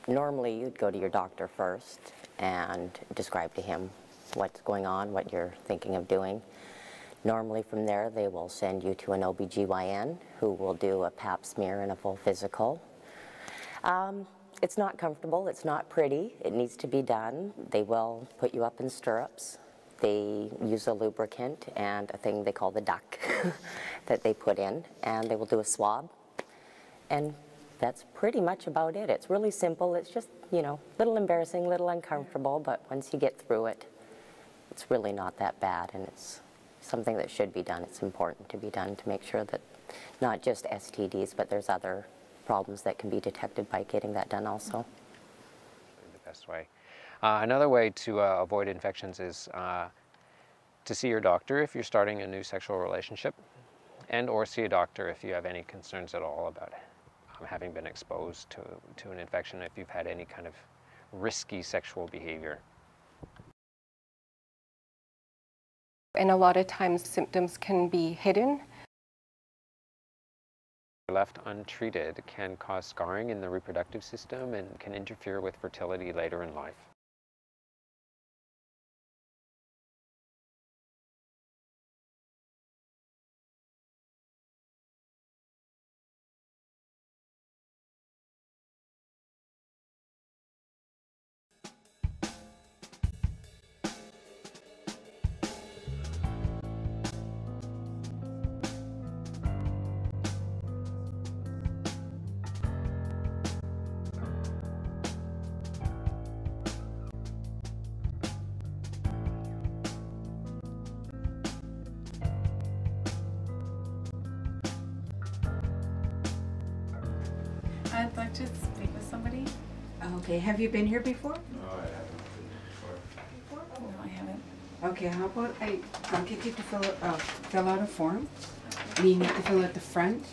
Normally, you'd go to your doctor first and describe to him what's going on, what you're thinking of doing. Normally from there, they will send you to an OB/GYN who will do a pap smear and a full physical. It's not comfortable, it's not pretty, it needs to be done. They will put you up in stirrups. They use a lubricant and a thing they call the duck that they put in, and they will do a swab. And that's pretty much about it. It's really simple. It's just, you know, a little embarrassing, a little uncomfortable, but once you get through it, it's really not that bad, and it's something that should be done. It's important to be done to make sure that not just STDs, but there's other problems that can be detected by getting that done also. The best way. Another way to avoid infections is to see your doctor if you're starting a new sexual relationship, and or see a doctor if you have any concerns at all about having been exposed to an infection, if you've had any kind of risky sexual behavior. And a lot of times symptoms can be hidden. Left untreated can cause scarring in the reproductive system and can interfere with fertility later in life. I'd like to speak with somebody. Okay, have you been here before? No, I haven't been before. No, I haven't. Okay, how about I'll get you to fill out a form. And you need to fill out the front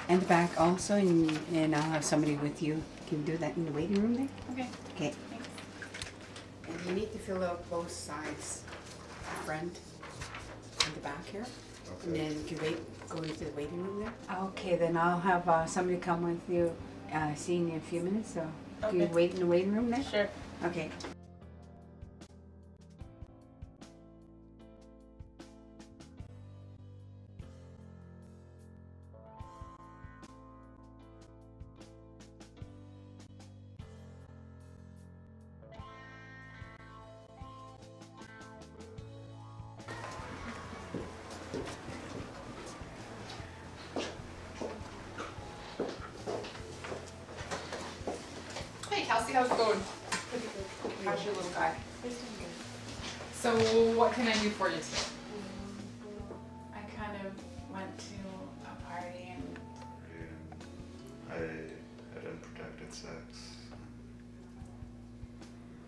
and the back also, and I'll have somebody with you. Can you do that in the waiting room there? Okay. Okay. Thanks. And you need to fill out both sides, the front and the back here. Okay. And then you can go into the waiting room there. Okay, then I'll have somebody come with you, seeing you in a few minutes. So can you Okay. wait in the waiting room there? Sure. Okay. Hey Kelsey, how's it going? How's your little guy? So what can I do for you today? I kind of went to a party and I had unprotected sex.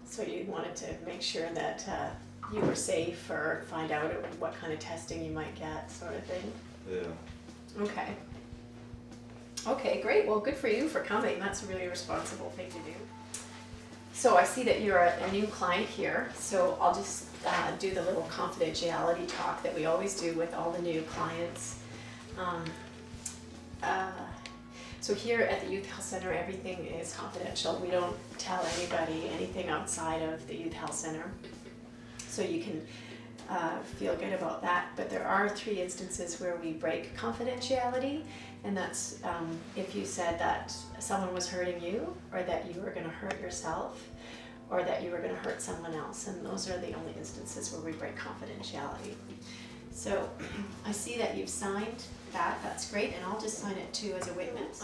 So you wanted to make sure that you were safe or find out what kind of testing you might get, sort of thing? Yeah. Okay. Okay, great. Well, good for you for coming. That's a really responsible thing to do. So I see that you're a new client here, so I'll just do the little confidentiality talk that we always do with all the new clients. So here at the Youth Health Center, everything is confidential. We don't tell anybody anything outside of the Youth Health Center. So you can feel good about that. But there are 3 instances where we break confidentiality, and that's if you said that someone was hurting you, or that you were going to hurt yourself, or that you were going to hurt someone else. And those are the only instances where we break confidentiality. So I see that you've signed that. That's great, and I'll just sign it too as a witness.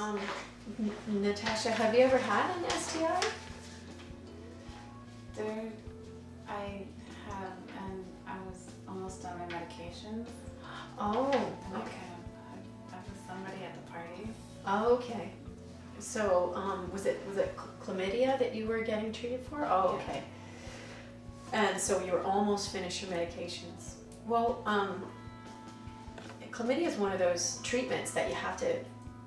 Natasha, have you ever had an STI? I have, and I was almost on my medication. Oh, And okay. I was somebody at the party. Oh, okay. So, was it chlamydia that you were getting treated for? Oh, Yeah. okay. And so you were almost finished your medications. Well, chlamydia is one of those treatments that you have to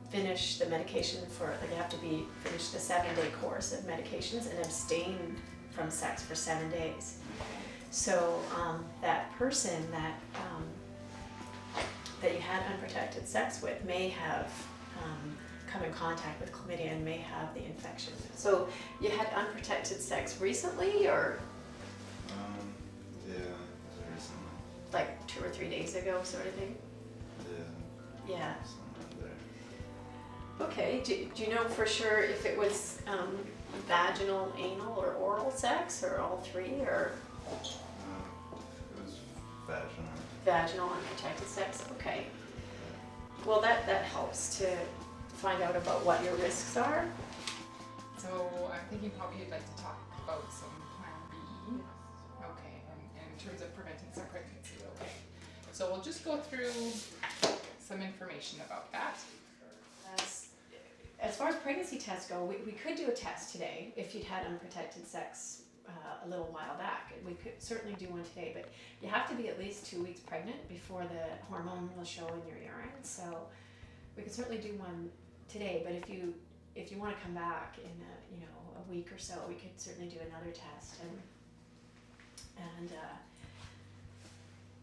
finish the medication for. Like you have to finish the 7-day course of medications and abstain from sex for 7 days. So that person that that you had unprotected sex with may have come in contact with chlamydia and may have the infection. So you had unprotected sex recently, or Yeah, recently. like 2 or 3 days ago, sort of thing? Yeah. Yeah. Somewhere there. Okay. Do you know for sure if it was vaginal, anal, or oral sex, or all three, or It was vaginal. vaginal unprotected sex? Okay. Well, that helps to find out about what your risks are. So I'm thinking probably you'd like to talk about some plan B. Okay, and in terms of preventing some pregnancy, okay. So we'll just go through some information about that. As far as pregnancy tests go, we could do a test today if you'd had unprotected sex a little while back. We could certainly do one today, but you have to be at least 2 weeks pregnant before the hormone will show in your urine. So we could certainly do one today, but if you want to come back in a week or so, we could certainly do another test, and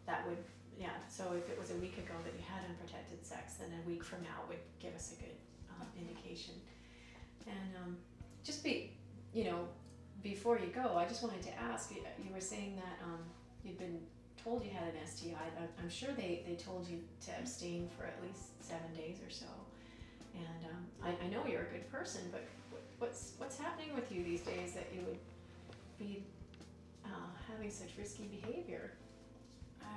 that would, yeah. So if it was a week ago that you had unprotected sex, then a week from now would give us a good indication. And just before you go, I just wanted to ask, you were saying that you'd been told you had an STI. I'm sure they told you to abstain for at least 7 days or so. And I know you're a good person, but what's happening with you these days that you would be having such risky behavior? I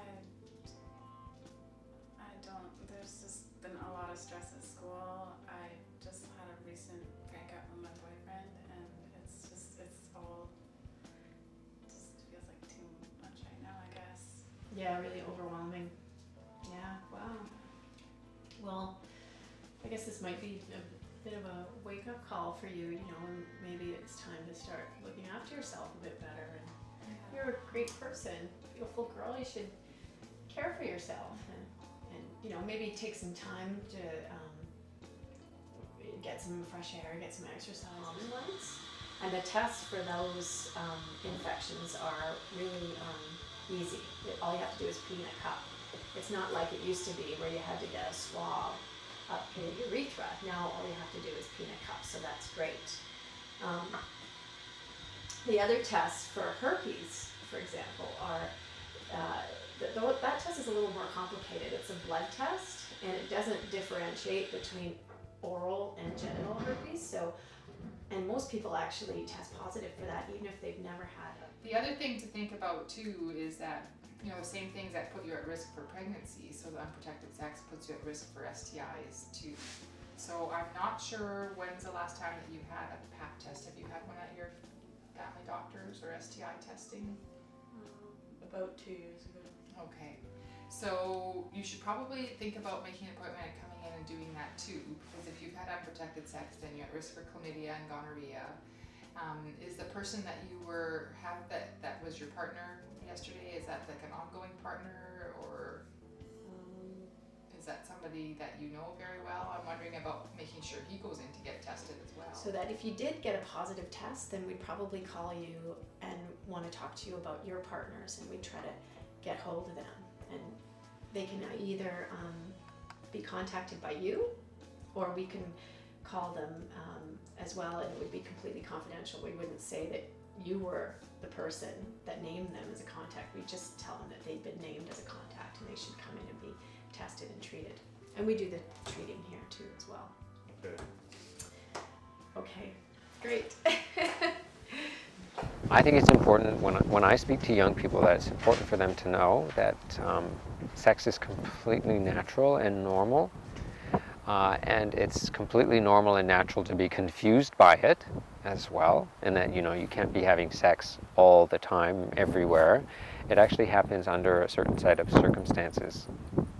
don't. There's just been a lot of stress at school. I just had a recent breakup with my boyfriend, and it's all just feels like too much right now, I guess. Yeah, really overwhelming. Yeah, wow. Well, I guess this might be a bit of a wake-up call for you, and maybe it's time to start looking after yourself a bit better. And you're a great person, beautiful girl. You should care for yourself, and maybe take some time to get some fresh air, get some exercise once. And the tests for those infections are really easy. All you have to do is pee in a cup. It's not like it used to be where you had to get a swab up your urethra. Now all you have to do is pee in a cup, so that's great. The other tests for herpes, for example, are that test is a little more complicated. It's a blood test, and it doesn't differentiate between oral and genital herpes. And most people actually test positive for that, even if they've never had it. The other thing to think about too is that the same things that put you at risk for pregnancy, so the unprotected sex puts you at risk for STIs too. So I'm not sure when's the last time that you had a pap test. Have you had one at your family doctor's or STI testing? About 2 years ago. Okay, so you should probably think about making an appointment and coming in and doing that too, because if you've had unprotected sex, then you're at risk for chlamydia and gonorrhea. Is the person that you that was your partner yesterday, is that like an ongoing partner, or is that somebody that you know very well? I'm wondering about making sure he goes in to get tested as well. So that if you did get a positive test, then we'd probably call you and want to talk to you about your partners, and we'd try to get hold of them. And they can either be contacted by you, or we can call them as well, and it would be completely confidential. We wouldn't say that you were the person that named them as a contact. We just tell them that they've been named as a contact, and they should come in and be tested and treated. And we do the treating here too as well. Okay, great. I think it's important when I speak to young people that it's important for them to know that sex is completely natural and normal, and it's completely normal and natural to be confused by it as well, and that you can't be having sex all the time everywhere. It actually happens under a certain set of circumstances,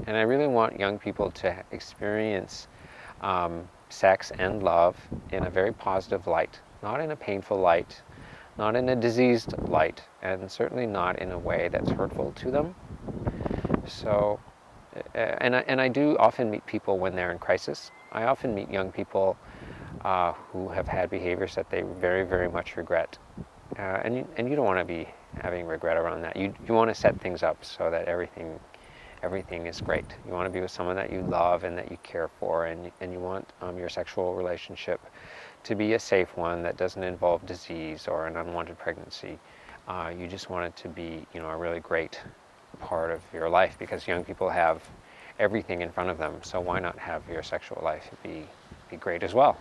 and I really want young people to experience sex and love in a very positive light, not in a painful light, not in a diseased light, and certainly not in a way that's hurtful to them. So, and I do often meet people when they're in crisis. I often meet young people who have had behaviors that they very, very much regret. And you don't want to be having regret around that. You want to set things up so that everything everything is great. You want to be with someone that you love and that you care for, and you want your sexual relationship to be a safe one that doesn't involve disease or an unwanted pregnancy. You just want it to be, a really great part of your life, because young people have everything in front of them, so why not have your sexual life be great as well?